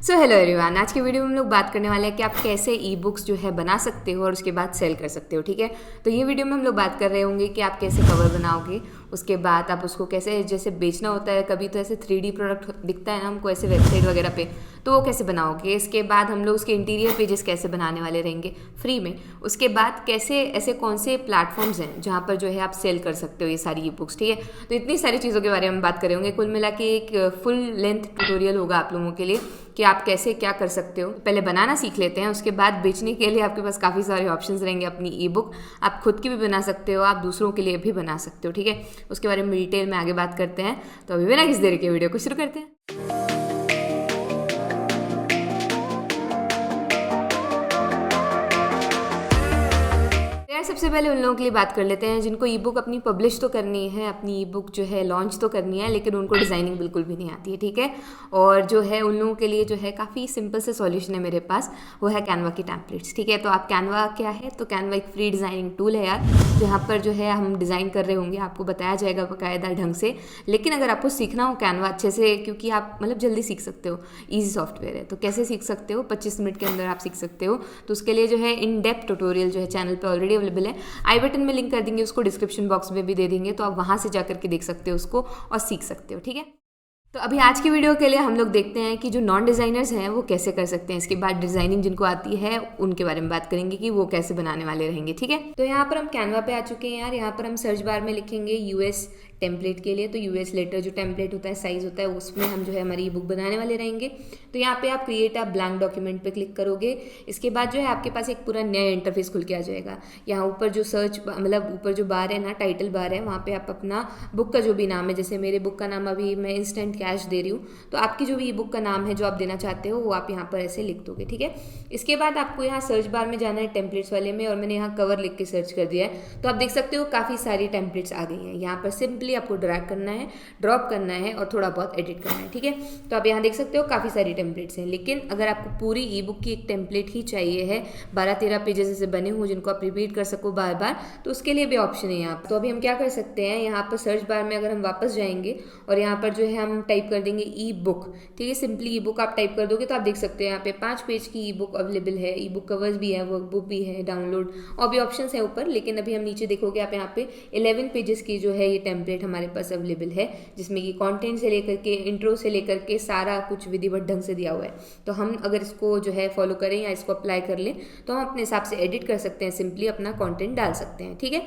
So hello everyone, आज के video में हम लोग बात करने वाले हैं कि आप कैसे ई बुक्स जो है बना सकते हो और उसके बाद सेल कर सकते हो। ठीक है, तो ये वीडियो में हम लोग बात कर रहे होंगे कि आप कैसे कवर बनाओगे, उसके बाद आप उसको कैसे जैसे बेचना होता है। कभी तो ऐसे 3D प्रोडक्ट दिखता है ना हमको ऐसे वेबसाइट वगैरह पे, तो वो कैसे बनाओगे। इसके बाद हम लोग उसके इंटीरियर पेजेस कैसे बनाने वाले रहेंगे फ्री में। उसके बाद कैसे ऐसे कौन से प्लेटफॉर्म्स हैं जहाँ पर जो है आप सेल कर सकते हो ये सारी ई बुक्स। ठीक है, तो इतनी सारी चीज़ों के बारे में बात करेंगे। कुल मिला के एक फुल लेंथ ट्यूटोरियल होगा आप लोगों के लिए कि आप कैसे क्या कर सकते हो। पहले बनाना सीख लेते हैं, उसके बाद बेचने के लिए आपके पास काफ़ी सारे ऑप्शंस रहेंगे। अपनी ई बुक आप खुद की भी बना सकते हो, आप दूसरों के लिए भी बना सकते हो। ठीक है, उसके बारे में डिटेल में आगे बात करते हैं। तो अभी बिना किसी देरी के वीडियो को शुरू करते हैं। यार सबसे पहले उन लोगों के लिए बात कर लेते हैं जिनको ई बुक अपनी पब्लिश तो करनी है, अपनी ई बुक जो है लॉन्च तो करनी है, लेकिन उनको डिज़ाइनिंग बिल्कुल भी नहीं आती है। ठीक है, और जो है उन लोगों के लिए जो है काफ़ी सिंपल से सॉल्यूशन है मेरे पास, वो है कैनवा की टेम्पलेट्स। ठीक है, तो आप कैनवा क्या है, तो कैनवा एक फ्री डिज़ाइनिंग टूल है यार, जहाँ पर जो है हम डिज़ाइन कर रहे होंगे, आपको बताया जाएगा बाकायदा ढंग से। लेकिन अगर आपको सीखना हो कैनवा अच्छे से, क्योंकि आप मतलब जल्दी सीख सकते हो, ईजी सॉफ्टवेयर है, तो कैसे सीख सकते हो, 25 मिनट के अंदर आप सीख सकते हो। तो उसके लिए जो है इन डेप्थ ट्यूटोरियल जो है चैनल पर ऑलरेडी अवेलेबल है। आई बटन में लिंक कर देंगे, उसको डिस्क्रिप्शन बॉक्स में भी दे देंगे, तो आप वहां से जाकर के देख सकते हो उसको और सीख सकते हो। ठीक है, तो अभी आज की वीडियो के लिए हम लोग देखते हैं कि जो नॉन डिज़ाइनर्स हैं वो कैसे कर सकते हैं। इसके बाद डिज़ाइनिंग जिनको आती है उनके बारे में बात करेंगे कि वो कैसे बनाने वाले रहेंगे। ठीक है, तो यहाँ पर हम कैनवा पे आ चुके हैं यार। यहाँ पर हम सर्च बार में लिखेंगे यूएस टेम्पलेट के लिए, तो यूएस लेटर जो टेम्पलेट होता है, साइज होता है, उसमें हम जो है हमारी ई बुक बनाने वाले रहेंगे। तो यहाँ पे आप क्रिएट अ ब्लैंक डॉक्यूमेंट पे क्लिक करोगे। इसके बाद जो है आपके पास एक पूरा नया इंटरफेस खुल के आ जाएगा। यहाँ ऊपर जो सर्च मतलब ऊपर जो बार है ना, टाइटल बार है, वहाँ पे आप अपना बुक का जो भी नाम है, जैसे मेरे बुक का नाम अभी मैं इंस्टेंट कैश दे रही हूँ, तो आपकी जो भी ई बुक का नाम है जो आप देना चाहते हो वो आप यहाँ पर ऐसे लिख दोगे। ठीक है, इसके बाद आपको यहाँ सर्च बार में जाना है टेम्पलेट्स वाले में, और मैंने यहाँ कवर लिख के सर्च कर दिया है। तो आप देख सकते हो काफ़ी सारी टेम्पलेट्स आ गई हैं। यहाँ पर सिंपली आपको ड्रैग करना है, ड्रॉप करना है और थोड़ा बहुत एडिट करना है। ठीक है, तो आप यहाँ देख सकते हो काफ़ी सारी टेम्पलेट्स हैं। लेकिन अगर आपको पूरी ई बुक की एक टेम्पलेट ही चाहिए है, 12-13 पेजेस ऐसे बने हो जिनको आप रिपीट कर सको बार बार, तो उसके लिए भी ऑप्शन है यहाँ पर। तो अभी हम क्या कर सकते हैं, यहाँ पर सर्च बार में अगर हम वापस जाएंगे और यहाँ पर जो है हम टाइप कर देंगे ई बुक। ठीक है, सिंपली ई बुक आप टाइप कर दोगे तो आप देख सकते हो यहाँ पे 5 पेज की ई बुक अवेलेबल है। ई बुक कवर्स भी है, वर्क बुक भी है, डाउनलोड और भी ऑप्शन है ऊपर। लेकिन अभी हम नीचे देखोगे आप यहाँ पे 11 पेजेस की जो है ये टेम्पलेट हमारे पास अवेलेबल है, जिसमें कि कंटेंट से लेकर के इंट्रो से लेकर के सारा कुछ विधिवत ढंग से दिया हुआ है। तो हम अगर इसको जो है फॉलो करें या इसको अप्लाई कर लें तो हम अपने हिसाब से एडिट कर सकते हैं, सिंपली अपना कंटेंट डाल सकते हैं। ठीक है,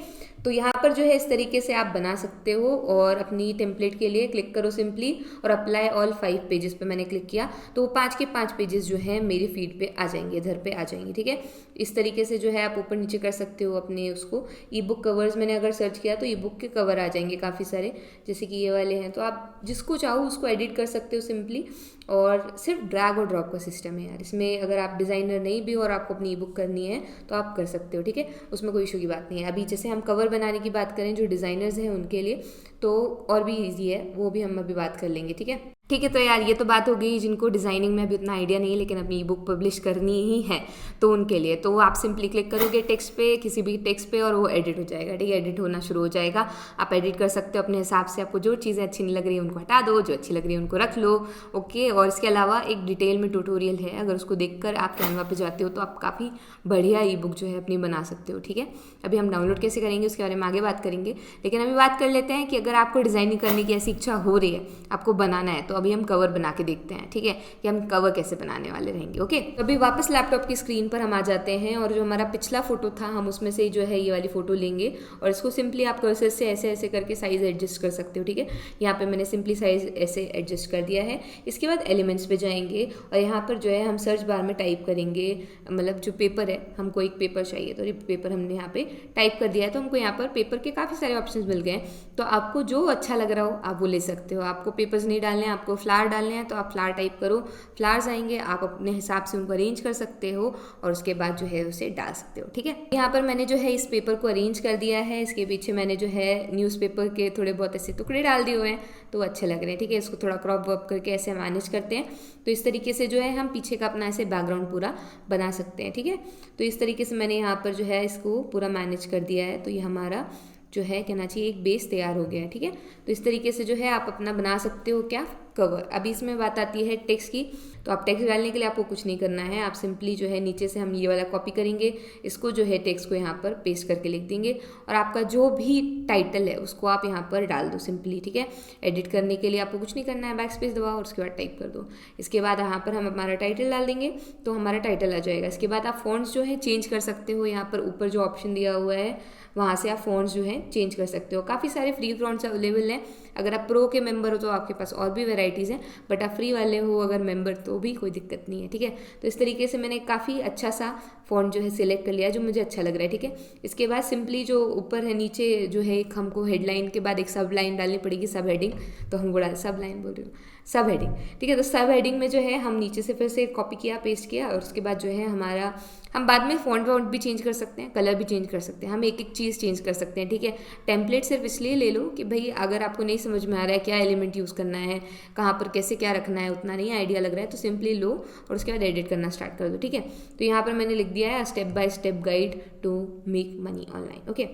तो यहाँ पर जो है इस तरीके से आप बना सकते हो। और अपनी टेम्पलेट के लिए क्लिक करो सिंपली और अप्लाई ऑल 5 पेजेस पे मैंने क्लिक किया, तो वो 5 के 5 पेजेस जो है मेरी फीड पे आ जाएंगे, इधर पे आ जाएंगे। ठीक है, इस तरीके से जो है आप ऊपर नीचे कर सकते हो अपने उसको। ई बुक कवर्स मैंने अगर सर्च किया तो ई बुक के कवर आ जाएंगे काफ़ी सारे, जैसे कि ये वाले हैं। तो आप जिसको चाहो उसको एडिट कर सकते हो सिंपली, और सिर्फ ड्रैग और ड्रॉप का सिस्टम है यार इसमें। अगर आप डिज़ाइनर नहीं भी और आपको अपनी ई बुक करनी है तो आप कर सकते हो। ठीक है, उसमें कोई इशू की बात नहीं है। अभी जैसे हम कवर बनाने की बात करें जो डिज़ाइनर्स हैं उनके लिए, तो और भी ईजी है, वो भी हम अभी बात कर लेंगे। ठीक है, ठीक है, तो यार ये तो बात हो गई जिनको डिज़ाइनिंग में अभी उतना आइडिया नहीं है लेकिन अपनी ई बुक पब्लिश करनी ही है, तो उनके लिए। तो आप सिंपली क्लिक करोगे टेक्स्ट पे, किसी भी टेक्स्ट पे, और वो एडिट हो जाएगा। ठीक है, एडिट होना शुरू हो जाएगा। आप एडिट कर सकते हो अपने हिसाब से, आपको जो चीज़ें अच्छी नहीं लग रही है उनको हटा दो, जो अच्छी लग रही है उनको रख लो। ओके, और इसके अलावा एक डिटेल में ट्यूटोरियल है, अगर उसको देखकर आप कैनवा पे जाते हो तो आप काफ़ी बढ़िया ई बुक जो है अपनी बना सकते हो। ठीक है, अभी हम डाउनलोड कैसे करेंगे उसके बारे में आगे बात करेंगे, लेकिन अभी बात कर लेते हैं कि अगर आपको डिज़ाइनिंग करने की ऐसी इच्छा हो रही है, आपको बनाना है, तो अभी हम कवर बना के देखते हैं। ठीक है, कि हम कवर कैसे बनाने वाले रहेंगे। ओके, तो अभी वापस लैपटॉप की स्क्रीन पर हम आ जाते हैं, और जो हमारा पिछला फोटो था हम उसमें से जो है ये वाली फोटो लेंगे, और इसको सिंपली आप कर्सर से ऐसे ऐसे करके साइज एडजस्ट कर सकते हो। ठीक है, यहाँ पे मैंने सिंपली साइज ऐसे एडजस्ट कर दिया है। इसके बाद एलिमेंट्स पे जाएंगे और यहाँ पर जो है हम सर्च बार में टाइप करेंगे, मतलब जो पेपर है, हमको एक पेपर चाहिए, तो ये पेपर हमने यहाँ पे टाइप कर दिया है। तो हमको यहाँ पर पेपर के काफ़ी सारे ऑप्शंस मिल गए, तो आपको जो अच्छा लग रहा हो आप वो ले सकते हो। आपको पेपर्स नहीं डालने हैं, आपको फ्लावर डालने हैं, तो आप फ्लावर टाइप करो, फ्लावर्स आएंगे, आप अपने हिसाब से उनको अरेंज कर सकते हो और उसके बाद जो है उसे डाल सकते हो। ठीक है, यहाँ पर मैंने जो है इस पेपर को अरेंज कर दिया है। इसके पीछे मैंने जो है न्यूज़पेपर के थोड़े बहुत ऐसे टुकड़े डाल दिए हुए हैं, तो अच्छे लग रहे हैं। ठीक है, इसको थोड़ा क्रॉप वॉप करके ऐसे मैनेज करते हैं, तो इस तरीके से जो है हम पीछे का अपना ऐसे बैकग्राउंड पूरा बना सकते हैं। ठीक है, तो इस तरीके से मैंने यहाँ पर जो है इसको पूरा मैनेज कर दिया है, तो ये हमारा जो है कहना चाहिए एक बेस तैयार हो गया है। ठीक है, तो इस तरीके से जो है आप अपना बना सकते हो क्या, कवर। अभी इसमें बात आती है टेक्स्ट की, तो आप टेक्स्ट डालने के लिए आपको कुछ नहीं करना है, आप सिंपली जो है नीचे से हम ये वाला कॉपी करेंगे, इसको जो है टेक्स्ट को यहाँ पर पेस्ट करके लिख देंगे और आपका जो भी टाइटल है उसको आप यहाँ पर डाल दो सिंपली, ठीक है। एडिट करने के लिए आपको कुछ नहीं करना है, बैक स्पेस दबाओ और उसके बाद टाइप कर दो। इसके बाद यहाँ पर हम हमारा टाइटल डाल देंगे तो हमारा टाइटल आ जाएगा। इसके बाद आप फ़ॉन्ट्स जो है चेंज कर सकते हो, यहाँ पर ऊपर जो ऑप्शन दिया हुआ है वहाँ से आप फ़ॉन्ट्स जो है चेंज कर सकते हो। काफ़ी सारे फ्री फ़ॉन्ट्स अवेलेबल हैं। अगर आप प्रो के मेंबर हो तो आपके पास और भी वैरायटीज़ हैं, बट आप फ्री वाले हो अगर मेंबर तो भी कोई दिक्कत नहीं है, ठीक है। तो इस तरीके से मैंने काफ़ी अच्छा सा फ़ॉन्ट जो है सिलेक्ट कर लिया जो मुझे अच्छा लग रहा है, ठीक है। इसके बाद सिंपली जो ऊपर है नीचे जो है एक हमको हेडलाइन के बाद एक सब लाइन डालनी पड़ेगी, सब हेडिंग, तो हम गुड़ा सब लाइन बोल रही हूँ, सब हेडिंग, ठीक है। तो सब हेडिंग में जो है हम नीचे से फिर से कॉपी किया, पेस्ट किया और उसके बाद जो है हमारा, हम बाद में फ़ॉन्ट वॉन्ट भी चेंज कर सकते हैं, कलर भी चेंज कर सकते हैं, हम एक एक चीज़ चेंज कर सकते हैं, ठीक है। टेम्पलेट सिर्फ इसलिए ले लो कि भाई अगर आपको नहीं समझ में आ रहा है क्या एलिमेंट यूज़ करना है, कहाँ पर कैसे क्या रखना है, उतना नहीं आइडिया लग रहा है तो सिंपली लो और उसके बाद एडिट करना स्टार्ट कर दो, ठीक है। तो यहाँ पर मैंने लिख दिया है step by step guide to make money online, okay.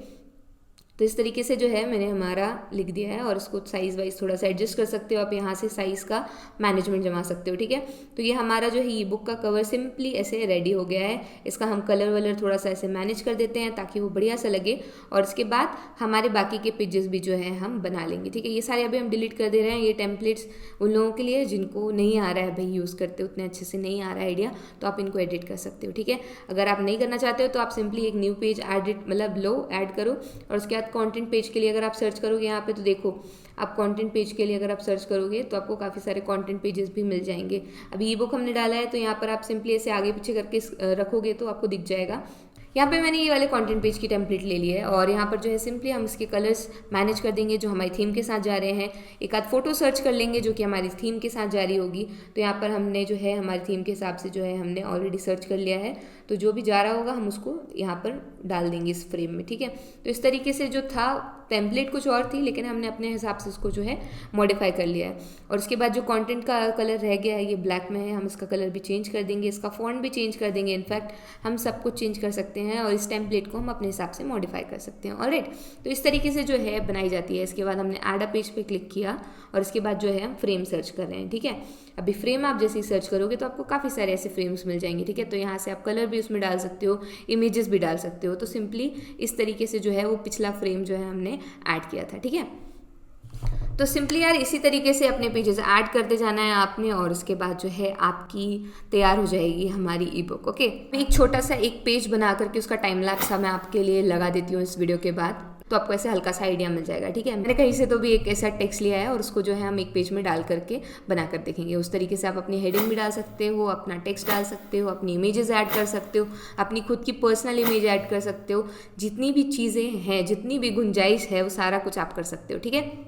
तो इस तरीके से जो है मैंने हमारा लिख दिया है और इसको साइज़ वाइज थोड़ा सा एडजस्ट कर सकते हो आप, यहाँ से साइज़ का मैनेजमेंट जमा सकते हो, ठीक है। तो ये हमारा जो है ई बुक का कवर सिंपली ऐसे रेडी हो गया है। इसका हम कलर वलर थोड़ा सा ऐसे मैनेज कर देते हैं ताकि वो बढ़िया सा लगे और इसके बाद हमारे बाकी के पेजेस भी जो है हम बना लेंगे, ठीक है। ये सारे अभी हम डिलीट कर दे रहे हैं, ये टेम्पलेट्स उन लोगों के लिए जिनको नहीं आ रहा है भाई यूज़ करते उतने अच्छे से नहीं आ रहा है आइडिया, तो आप इनको एडिट कर सकते हो, ठीक है। अगर आप नहीं करना चाहते हो तो आप सिंपली एक न्यू पेज एडिट मतलब लो ऐड करो और उसके बाद कंटेंट पेज के लिए अगर आप सर्च करोगे यहाँ पे तो देखो आप कंटेंट पेज के लिए अगर आप सर्च करोगे तो आपको काफ़ी सारे कंटेंट पेजेस भी मिल जाएंगे। अभी ई बुक हमने डाला है तो यहाँ पर आप सिंपली ऐसे आगे पीछे करके रखोगे तो आपको दिख जाएगा। यहाँ पे मैंने ये वाले कंटेंट पेज की टेम्पलेट ले ली है और यहाँ पर जो है सिंपली हम इसके कलर्स मैनेज कर देंगे जो हमारी थीम के साथ जा रहे हैं। एक आध फोटो सर्च कर लेंगे जो कि हमारी थीम के साथ जा रही होगी, तो यहाँ पर हमने जो है हमारी थीम के हिसाब से जो है हमने ऑलरेडी सर्च कर लिया है, तो जो भी जा रहा होगा हम उसको यहाँ पर डाल देंगे इस फ्रेम में, ठीक है। तो इस तरीके से जो था टेम्पलेट कुछ और थी लेकिन हमने अपने हिसाब से उसको जो है मॉडिफाई कर लिया है। और उसके बाद जो कंटेंट का कलर रह गया है ये ब्लैक में है, हम इसका कलर भी चेंज कर देंगे, इसका फॉन्ट भी चेंज कर देंगे, इनफैक्ट हम सब कुछ चेंज कर सकते हैं और इस टेम्पलेट को हम अपने हिसाब से मॉडिफाई कर सकते हैं, ऑलराइट। तो इस तरीके से जो है बनाई जाती है। इसके बाद हमने ऐड अ पेज पे क्लिक किया और इसके बाद जो है हम फ्रेम सर्च कर रहे हैं, ठीक है। अभी फ्रेम आप जैसे ही सर्च करोगे तो आपको काफ़ी सारे ऐसे फ्रेम्स मिल जाएंगे, ठीक है। तो यहाँ से आप कलर भी उसमें डाल सकते हो, इमेजेस भी डाल सकते हो। तो सिंपली इस तरीके से जो है वो पिछला फ्रेम जो है हमने ऐड किया था, ठीक है। तो सिंपली यार इसी तरीके से अपने पेजेस ऐड करते जाना है आपने और उसके बाद जो है आपकी तैयार हो जाएगी हमारी ई बुक, ओके। एक छोटा सा एक पेज बना करके उसका टाइम लैप्स मैं आपके लिए लगा देती हूँ इस वीडियो के बाद, तो आपको ऐसे हल्का सा आइडिया मिल जाएगा, ठीक है। मैंने कहीं से तो भी एक ऐसा टेक्स्ट लिया है और उसको जो है हम एक पेज में डाल करके बना कर देखेंगे। उस तरीके से आप अपनी हेडिंग भी डाल सकते हो, अपना टेक्स्ट डाल सकते हो, अपनी इमेजेस ऐड कर सकते हो, अपनी खुद की पर्सनल इमेज ऐड कर सकते हो, जितनी भी चीज़ें हैं, जितनी भी गुंजाइश है वो सारा कुछ आप कर सकते हो, ठीक है।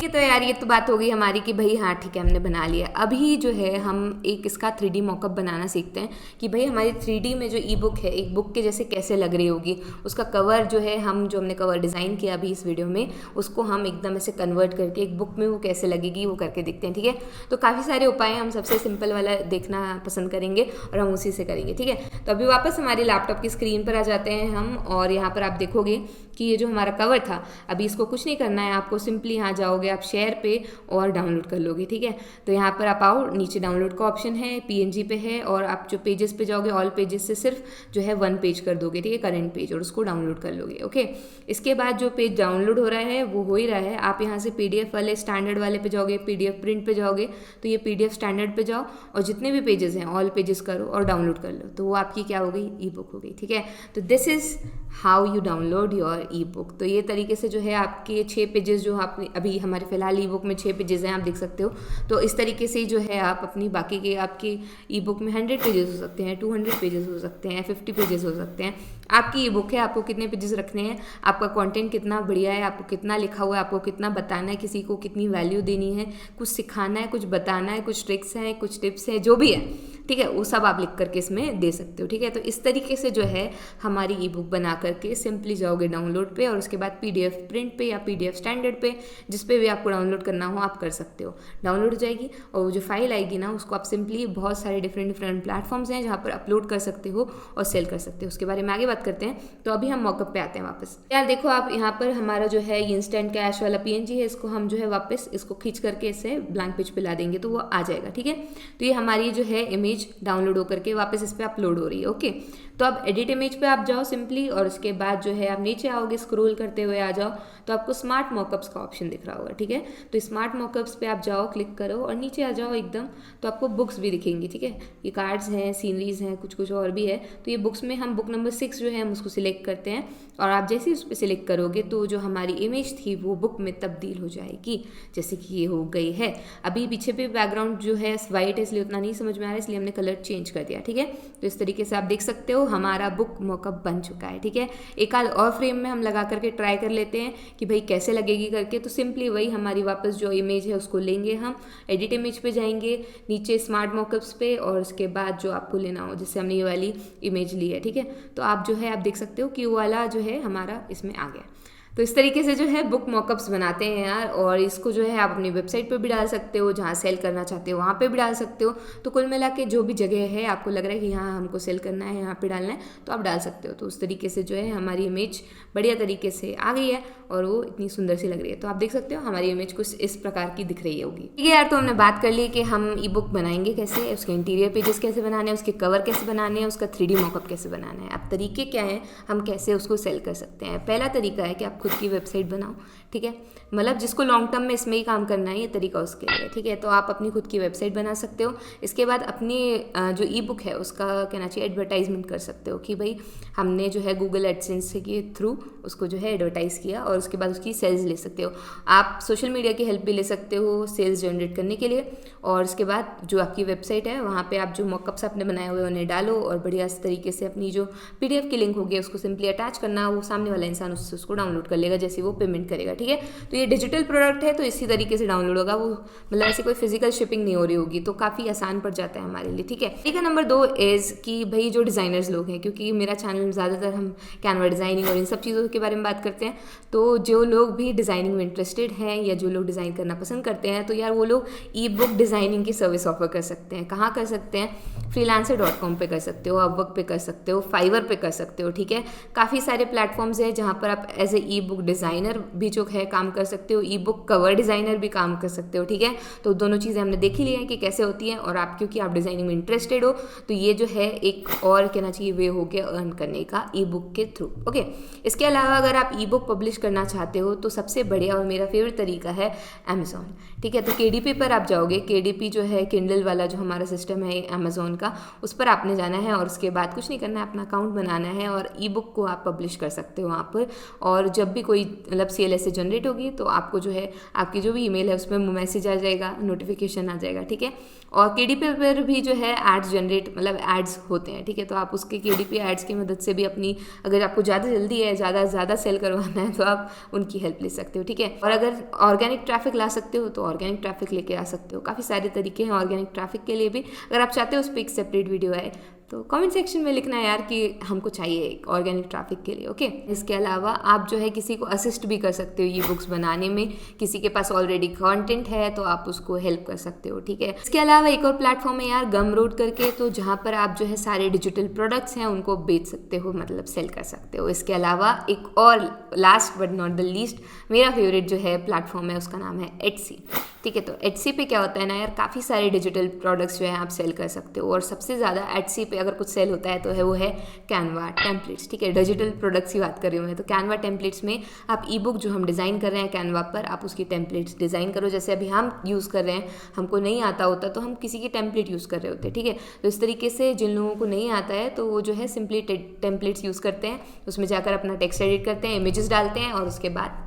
तो यार ये तो बात हो गई हमारी कि भाई हाँ ठीक है हमने बना लिया। अभी जो है हम एक इसका 3D मॉकअप बनाना सीखते हैं कि भाई हमारी 3D में जो ई बुक है एक बुक के जैसे कैसे लग रही होगी, उसका कवर जो है हम जो हमने कवर डिज़ाइन किया अभी इस वीडियो में उसको हम एकदम ऐसे कन्वर्ट करके एक बुक में वो कैसे लगेगी वो करके देखते हैं, ठीक है। तो काफ़ी सारे उपाय हम सबसे सिंपल वाला देखना पसंद करेंगे और हम उसी से करेंगे, ठीक है। तो अभी वापस हमारी लैपटॉप की स्क्रीन पर आ जाते हैं हम और यहाँ पर आप देखोगे कि ये जो हमारा कवर था अभी इसको कुछ नहीं करना है आपको, सिंपली यहाँ जाओगे आप शेयर शेयर पे और डाउनलोड कर लोगे, ठीक है। तो यहाँ पर आप आओ, नीचे डाउनलोड का ऑप्शन है, PNG पे है, और आप जो पेजेस पे जाओगे ऑल पेजेस से सिर्फ जो है 1 पेज कर दोगे, ठीक है, करंट पेज, और उसको डाउनलोड कर लोगे। ओके, इसके बाद जो पेज डाउनलोड हो रहा है वो हो ही रहा है, आप यहाँ से PDF वाले स्टैंडर्ड वाले पे जाओगे, PDF प्रिंट पे जाओगे, तो ये PDF स्टैंडर्ड पे जाओ और जितने भी पेजेस हैं ऑल पेजेस करो और डाउनलोड कर लो, तो वो आपकी क्या हो गई, ई बुक हो गई, ठीक है। तो this is how you download your E book. तो ये तरीके से जो है आपके 6 पेजेस, जो आपने अभी हमारे फिलहाल ई बुक में 6 पेजेस हैं, आप देख सकते हो। तो इस तरीके से जो है आप अपनी बाकी के आपकी ई बुक में 100 पेजेस हो सकते हैं, 200 पेजेस हो सकते हैं, 50 पेजेस हो सकते हैं। आपकी ई बुक है, आपको कितने पेजेस रखने हैं, आपका कंटेंट कितना बढ़िया है, आपको कितना लिखा हुआ है, आपको कितना बताना है, किसी को कितनी वैल्यू देनी है, कुछ सिखाना है, कुछ बताना है, कुछ ट्रिक्स हैं, कुछ टिप्स हैं, जो भी है, ठीक है, वो सब आप लिख करके इसमें दे सकते हो, ठीक है। तो इस तरीके से जो है हमारी ई बुक बना करके सिंपली जाओगे डाउनलोड पे, और उसके बाद PDF प्रिंट पे या PDF स्टैंडर्ड पे, जिस पे भी आपको डाउनलोड करना हो आप कर सकते हो। डाउनलोड हो जाएगी और वो जो फाइल आएगी ना, उसको आप सिंपली बहुत सारे डिफरेंट प्लेटफॉर्म्स हैं जहाँ पर अपलोड कर सकते हो और सेल कर सकते हो। उसके बारे में आगे बात करते हैं। तो अभी हम मॉकअप पे आते हैं वापस। यार देखो, आप यहाँ पर हमारा जो है इंस्टेंट कैश वाला PNG है, इसको हम जो है वापस इसको खींच करके इसे ब्लैंक पेज पे ला देंगे तो वो आ जाएगा, ठीक है। तो ये हमारी जो है इमेज डाउनलोड होकर के वापस इस पर अपलोड हो रही है। ओके, तो अब एडिट इमेज पे आप जाओ सिंपली, और उसके बाद जो है आप नीचे आओगे, स्क्रॉल करते हुए आ जाओ, तो आपको स्मार्ट मॉकअप्स का ऑप्शन दिख रहा होगा, ठीक है। तो स्मार्ट मॉकअप्स पे आप जाओ, क्लिक करो और नीचे आ जाओ एकदम, तो आपको बुक्स भी दिखेंगी, ठीक है। ये कार्ड्स हैं, सीनरीज हैं, कुछ कुछ और भी है। तो ये बुक्स में हम बुक नंबर 6 जो है हम उसको सिलेक्ट करते हैं, और आप जैसे ही उस पर सिलेक्ट करोगे तो जो हमारी इमेज थी वो बुक में तब्दील हो जाएगी, जैसे कि ये हो गई है। अभी पीछे पे बैकग्राउंड जो है वाइट है, इसलिए उतना नहीं समझ में आ रहा है, इसलिए हमने कलर चेंज कर दिया, ठीक है। तो इस तरीके से आप देख सकते हो हमारा बुक मॉकअप बन चुका है, ठीक है। एक आध और फ्रेम में हम लगा करके ट्राई कर लेते हैं कि भाई कैसे लगेगी करके। तो सिंपली वही हमारी वापस जो इमेज है उसको लेंगे, हम एडिट इमेज पे जाएंगे, नीचे स्मार्ट मॉकअप्स पे, और उसके बाद जो आपको लेना हो, जैसे हमने ये वाली इमेज ली है, ठीक है। तो आप जो है आप देख सकते हो कि वो वाला जो है हमारा इसमें आ गया। तो इस तरीके से जो है बुक मॉकअप्स बनाते हैं यार, और इसको जो है आप अपनी वेबसाइट पे भी डाल सकते हो, जहाँ सेल करना चाहते हो वहाँ पे भी डाल सकते हो। तो कुल मिला के जो भी जगह है आपको लग रहा है कि यहाँ हमको सेल करना है, यहाँ पे डालना है, तो आप डाल सकते हो। तो उस तरीके से जो है हमारी इमेज बढ़िया तरीके से आ गई है और वो इतनी सुंदर सी लग रही है। तो आप देख सकते हो हमारी इमेज कुछ इस प्रकार की दिख रही होगी, ठीक है यार। तो हमने बात कर ली कि हम ई बुक बनाएंगे कैसे, उसके इंटीरियर पेजेस कैसे बनाने हैं, उसके कवर कैसे बनाने हैं, उसका 3D मॉकअप कैसे बनाना है। अब तरीके क्या हैं, हम कैसे उसको सेल कर सकते हैं। पहला तरीका है कि आप खुद की वेबसाइट बनाओ, ठीक है। मतलब जिसको लॉन्ग टर्म में इसमें ही काम करना है, ये तरीका उसके लिए, ठीक है। तो आप अपनी खुद की वेबसाइट बना सकते हो। इसके बाद अपनी जो ई बुक है उसका कहना चाहिए एडवर्टाइजमेंट कर सकते हो कि भाई हमने जो है गूगल एडसेंस के थ्रू उसको जो है एडवर्टाइज़ किया, और उसके बाद उसकी सेल्स ले सकते हो। आप सोशल मीडिया की हेल्प भी ले सकते हो सेल्स जनरेट करने के लिए। और उसके बाद जो आपकी वेबसाइट है वहाँ पे आप जो मॉकअप्स आपने बनाए हुए उन्हें डालो, और बढ़िया तरीके से अपनी जो PDF की लिंक होगी उसको सिंपली अटैच करना, वो सामने वाला इंसान उससे उसको डाउनलोड कर लेगा जैसे वो पेमेंट करेगा, ठीक है। तो ये डिजिटल प्रोडक्ट है तो इसी तरीके से डाउनलोड होगा, वो मतलब ऐसे कोई फिजिकल शिपिंग नहीं हो रही होगी, तो काफ़ी आसान पड़ जाता है हमारे लिए, ठीक है। ठीक है, नंबर 2 इज़ कि भाई जो डिज़ाइनर्स लोग हैं, क्योंकि मेरा चैनल में ज़्यादातर हम कैनवा डिज़ाइनिंग और इन सब चीज़ों के बारे में बात करते हैं, तो जो लोग भी डिज़ाइनिंग में इंटरेस्टेड हैं या जो लोग डिज़ाइन करना पसंद करते हैं, तो यार वो लोग ई बुक डिज़ाइनिंग की सर्विस ऑफर कर सकते हैं। कहाँ कर सकते हैं, freelancer.com पे कर सकते हो, अपवर्क पे कर सकते हो, फाइवर पे कर सकते हो, ठीक है। काफ़ी सारे प्लेटफॉर्म्स हैं जहाँ पर आप as a ebook designer भी जो है काम कर सकते हो, ई बुक कवर डिज़ाइनर भी काम कर सकते हो, ठीक है। तो दोनों चीज़ें हमने देख ही ली हैं कि कैसे होती हैं, और आप क्योंकि आप डिज़ाइनिंग में इंटरेस्टेड हो तो ये जो है एक और कहना चाहिए वे हो गया अर्न करने का ई बुक के थ्रू। ओके, इसके अलावा अगर आप ई बुक पब्लिश करना चाहते हो तो सबसे बढ़िया और मेरा फेवरेट तरीका है अमेज़ॉन, ठीक है। तो KDP पर आप जाओगे, KDP जो है किंडल वाला जो हमारा सिस्टम है अमेज़ॉन का, उस पर आपने जाना है और उसके बाद कुछ नहीं करना है, अपना अकाउंट बनाना है और ई बुक को आप पब्लिश कर सकते हो वहाँ पर। और जब भी कोई मतलब CLS से जनरेट होगी तो आपको जो है आपकी जो भी ईमेल है उसमें मैसेज आ जाएगा, नोटिफिकेशन आ जाएगा, ठीक है। और KDP पर भी जो है एड्स जनरेट मतलब एड्स होते हैं, ठीक है। तो आप उसके KDP एड्स की मदद से भी अपनी, अगर आपको ज़्यादा जल्दी है, ज़्यादा सेल करवाना है तो आप उनकी हेल्प ले सकते हो, ठीक है। और अगर ऑर्गेनिक ट्रैफिक ला सकते हो तो ऑर्गेनिक ट्रैफिक लेके आ सकते हो। काफ़ी सारे तरीके हैं ऑर्गेनिक ट्रैफिक के लिए भी, अगर आप चाहते हो उस पर एक सेपरेट वीडियो है तो कमेंट सेक्शन में लिखना यार कि हमको चाहिए एक ऑर्गेनिक ट्रैफिक के लिए, ओके। इसके अलावा आप जो है किसी को असिस्ट भी कर सकते हो ई बुक्स बनाने में, किसी के पास ऑलरेडी कंटेंट है तो आप उसको हेल्प कर सकते हो, ठीक है। इसके अलावा एक और प्लेटफॉर्म है यार गमरोड करके, तो जहाँ पर आप जो है सारे डिजिटल प्रोडक्ट्स हैं उनको बेच सकते हो, मतलब सेल कर सकते हो। इसके अलावा एक और last but not the least मेरा फेवरेट जो है प्लेटफॉर्म है उसका नाम है एटसी, ठीक है। तो एटसी पे क्या होता है ना यार, काफ़ी सारे डिजिटल प्रोडक्ट्स जो है आप सेल कर सकते हो, और सबसे ज़्यादा एटसी पे अगर कुछ सेल होता है तो है वो है कैनवा टेम्पलेट्स, ठीक है। डिजिटल प्रोडक्ट्स की बात कर रही हूँ मैं, तो कैनवा टेम्पलेट्स में आप ई बुक जो हम डिज़ाइन कर रहे हैं कैनवा पर, आप उसकी टेम्पलेट्स डिज़ाइन करो। जैसे अभी हम यूज़ कर रहे हैं, हमको नहीं आता होता तो हम किसी की टेम्पलेट यूज़ कर रहे होते हैं, ठीक है। तो इस तरीके से जिन लोगों को नहीं आता है तो वो जो है सिंपली टेम्पलेट्स यूज़ करते हैं, उसमें जाकर अपना टेक्स्ट एडिट करते हैं, इमेजेस डालते हैं और उसके बाद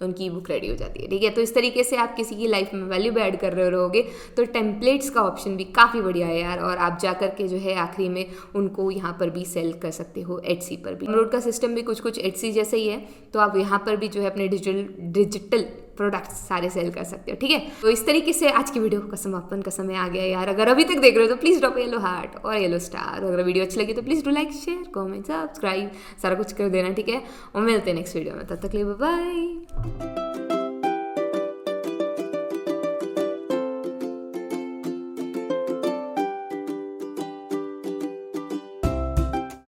उनकी बुक रेडी हो जाती है, ठीक है। तो इस तरीके से आप किसी की लाइफ में वैल्यू ऐड कर रहे रहोगे, तो टेम्पलेट्स का ऑप्शन भी काफ़ी बढ़िया है यार, और आप जा करके जो है आखिरी में उनको यहाँ पर भी सेल कर सकते हो एटसी पर भी। गमरोड का सिस्टम भी कुछ एटसी जैसे ही है, तो आप यहाँ पर भी जो है अपने डिजिटल प्रोडक्ट्स सारे सेल कर सकते हो, ठीक है। तो इस तरीके से आज की वीडियो का समापन का समय आ गया यार। अगर अभी तक देख रहे हो तो प्लीज़ ड्रॉप येलो हार्ट और येलो स्टार। अगर वीडियो अच्छी लगी तो please do like share comment subscribe सारा कुछ कर देना, ठीक है। और मिलते हैं नेक्स्ट वीडियो में, तब तक के लिए बाय बाय।